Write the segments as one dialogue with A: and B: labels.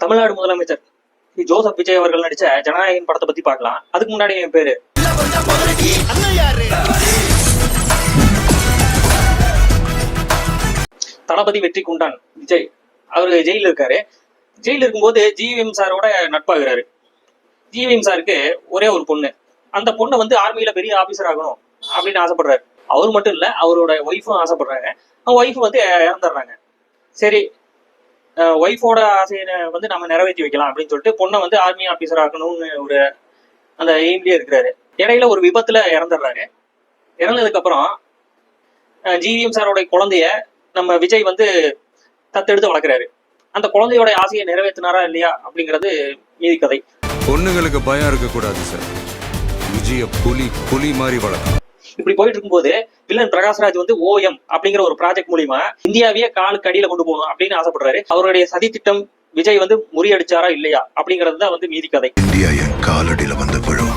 A: தமிழ்நாடு முதலமைச்சர் ஜோசப் விஜய் அவர்கள் நடிச்ச ஜனநாயகன் படத்தை பத்தி பார்க்கலாம். அதுக்கு முன்னாடி என் பேரு தளபதி வெற்றி குண்டான் விஜய். அவரு ஜெயில இருக்காரு. ஜெயில இருக்கும்போது ஜிவிஎம் சாரோட நட்பாகிறாரு. ஜிவிஎம் சாருக்கு ஒரே ஒரு பொண்ணு. அந்த பொண்ணை வந்து ஆர்மியில பெரிய ஆபீசர் ஆகணும் அப்படின்னு ஆசைப்படுறாரு. அவர் மட்டும் இல்ல, அவரோட ஒய்ஃபும் ஆசைப்படுறாங்க. அவங்க ஒய்ஃப் வந்து இறந்துடுறாங்க. சரி, ஒய்ஃபோட ஆசையை வந்து நம்ம நிறைவேற்றி வைக்கலாம் அப்படின்னு சொல்லிட்டு பொண்ணை வந்து ஆர்மி ஆபீசர் ஆகணும்னு ஒரு அந்த எய்ம்லயே இருக்கிறாரு. இடையில ஒரு விபத்துல இறந்துடுறாரு. இறந்ததுக்கு அப்புறம் ஜிவிஎம் சாரோட குழந்தைய நம்ம விஜய் வந்து தத்தெடுத்து வளர்க்குறாரு. அந்த குழந்தையோட ஆசையை நிறைவேற்றினாரா இல்லையா அப்படிங்கிறது மீதி கதை.
B: பொண்ணுங்களுக்கு பயம் இருக்க கூடாது சார். விஜய புலி புலி மாதிரி வளர்க்கும்.
A: இப்படி போயிட்டு இருக்கும்போது வில்லன் பிரகாஷ்ராஜ் வந்து OM அப்படிங்கிற ஒரு ப்ராஜெக்ட் மூலியமா இந்தியாவையே காலுக்கு அடியில கொண்டு போகணும் அப்படின்னு ஆசைப்படுறாரு. அவருடைய சதி திட்டம் விஜய் வந்து முறியடிச்சாரா இல்லையா அப்படிங்கிறது தான் வந்து மீதி கதை.
C: இந்தியா காலடியில வந்த பழம்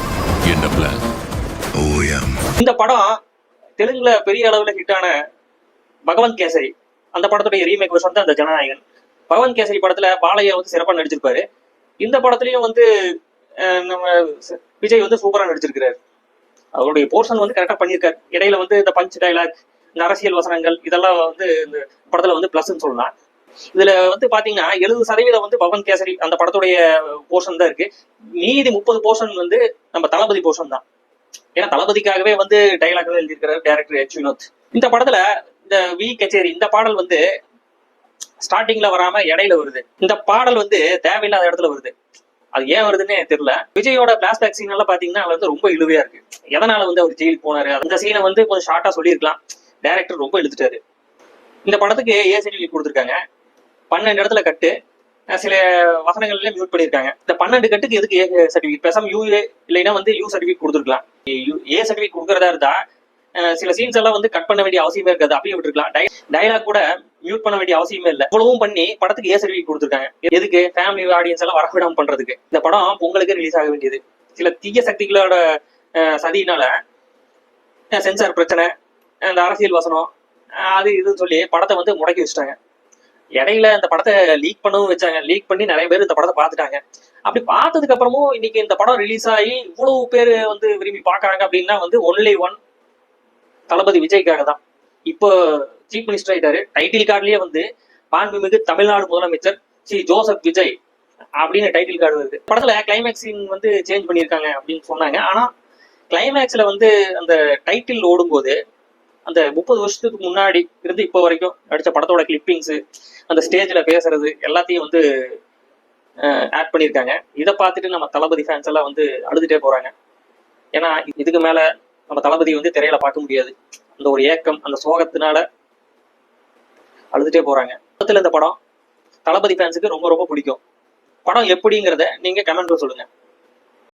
B: என்ன பிளான்?
C: OM.
A: இந்த படம் தெலுங்குல பெரிய அளவுல ஹிட்டான பகவந்த் கேசரி, அந்த படத்துடைய ரீமேக் வெர்ஷன் தான் அந்த ஜனநாயகன். பகவந்த் கேசரி படத்துல பாலையா வந்து சிறப்பா நடிச்சிருப்பாரு. இந்த படத்துலயும் வந்து நம்ம விஜய் வந்து சூப்பரா நடிச்சிருக்கிறாரு. அவருடைய போர்ஷன் வந்து கரெக்டா பண்ணியிருக்காரு. இடையில வந்து இந்த பஞ்ச் டைலாக், இந்த அரசியல் வசனங்கள் இதெல்லாம் வந்து இந்த படத்துல வந்து பிளஸ்ன்னு சொல்லலாம். இதுல வந்து பாத்தீங்கன்னா 70% வந்து பகவந்த் கேசரி அந்த படத்துடைய போர்ஷன் தான் இருக்கு. மீதி 30 போர்ஷன் வந்து நம்ம தளபதி போர்ஷன் தான். ஏன்னா தளபதிக்காகவே வந்து டைலாக் எழுதியிருக்கிறாரு டைரக்டர் H. வினோத். இந்த படத்துல இந்த வி கச்சேரி இந்த பாடல் வந்து ஸ்டார்டிங்ல வராம இடையில வருது. இந்த பாடல் வந்து தேவையில்லாத இடத்துல வருது. அது ஏன் வருதுன்னே தெரியல. விஜயோட பிளாஷ்பேக் சீன் எல்லாம் பாத்தீங்கன்னா அது வந்து ரொம்ப இழுவையா இருக்கு. எதனால வந்து அவர் ஜெயிலுக்கு போனாரு அந்த சீனை வந்து கொஞ்சம் ஷார்ட்டா சொல்லியிருக்கலாம். டைரக்டர் ரொம்ப இழுத்துட்டாரு. இந்த படத்துக்கு A சர்டிஃபிகேட் கொடுத்துருக்காங்க. 12 இடத்துல கட்டு, சில வசனங்கள்ல மியூட் பண்ணிருக்காங்க. இந்த 12 கட்டுக்கு எதுக்கு A சர்டிஃபிகேட்? பேசாம UA இல்லைன்னா வந்து U சர்டிஃபிகேட் கொடுத்துருக்கலாம். A சர்டிஃபிகேட் கொடுக்கறதா இருந்தா சில சீன்ஸ் எல்லாம் வந்து கட் பண்ண வேண்டிய அவசியமே இருக்காது, அப்படியே விட்டுருக்கலாம். டைலாக் கூட மியூட் பண்ண வேண்டிய அவசியமே இல்லை. இவ்வளவும் பண்ணி படத்துக்கு A சர்டிஃபிகேட் கொடுத்துருக்காங்க. எதுக்கு? ஃபேமிலி ஆடியன்ஸ் எல்லாம் வரவிடாம பண்றதுக்கு. இந்த படம் பொங்கலுக்கு ரிலீஸ் ஆக வேண்டியது. சில தீய சக்திகளோட சதியினால சென்சார் பிரச்சனை, இந்த அரசியல் வசனம் அது இதுன்னு சொல்லி படத்தை வந்து முடக்கி வச்சுட்டாங்க. இடையில இந்த படத்தை லீக் பண்ணவும் வச்சாங்க. லீக் பண்ணி நிறைய பேர் இந்த படத்தை பார்த்துட்டாங்க. அப்படி பார்த்ததுக்கு அப்புறமும் இன்னைக்கு இந்த படம் ரிலீஸ் ஆகி இவ்வளவு பேர் வந்து விரும்பி பாக்குறாங்க அப்படின்னா வந்து ஒன்லி ஒன் தளபதி விஜய்க்காக தான். இப்போ சீஃப் மினிஸ்டர் ஆயிட்டாரு. டைட்டில் கார்டுலயே வந்து மாண்புமிகு தமிழ்நாடு முதலமைச்சர் ஸ்ரீ ஜோசப் விஜய் அப்படின்னு டைட்டில் கார்டு வருது. படத்துல கிளைமேக்ஸ் சீன் வந்து சேஞ்ச் பண்ணியிருக்காங்க அப்படின்னு சொன்னாங்க. ஆனா கிளைமேக்ஸ்ல வந்து அந்த டைட்டில் ஓடும்போது அந்த 30 வருஷத்துக்கு முன்னாடி இருந்து இப்போ வரைக்கும் நடிச்ச படத்தோட கிளிப்பிங்ஸ், அந்த ஸ்டேஜ்ல பேசுறது எல்லாத்தையும் வந்து ஆட் பண்ணியிருக்காங்க. இதை பார்த்துட்டு நம்ம தளபதி ஃபேன்ஸ் எல்லாம் வந்து அழுதுட்டே போறாங்க. ஏன்னா இதுக்கு மேல நம்ம தளபதி வந்து திரையில பார்க்க முடியாது. அந்த ஒரு ஏக்கம், அந்த சோகத்தினால அழுதுட்டே போறாங்க. இந்த படம் தளபதி ஃபேன்ஸுக்கு ரொம்ப ரொம்ப பிடிக்கும். படம் எப்படிங்கிறத நீங்க கமெண்ட்ல சொல்லுங்க.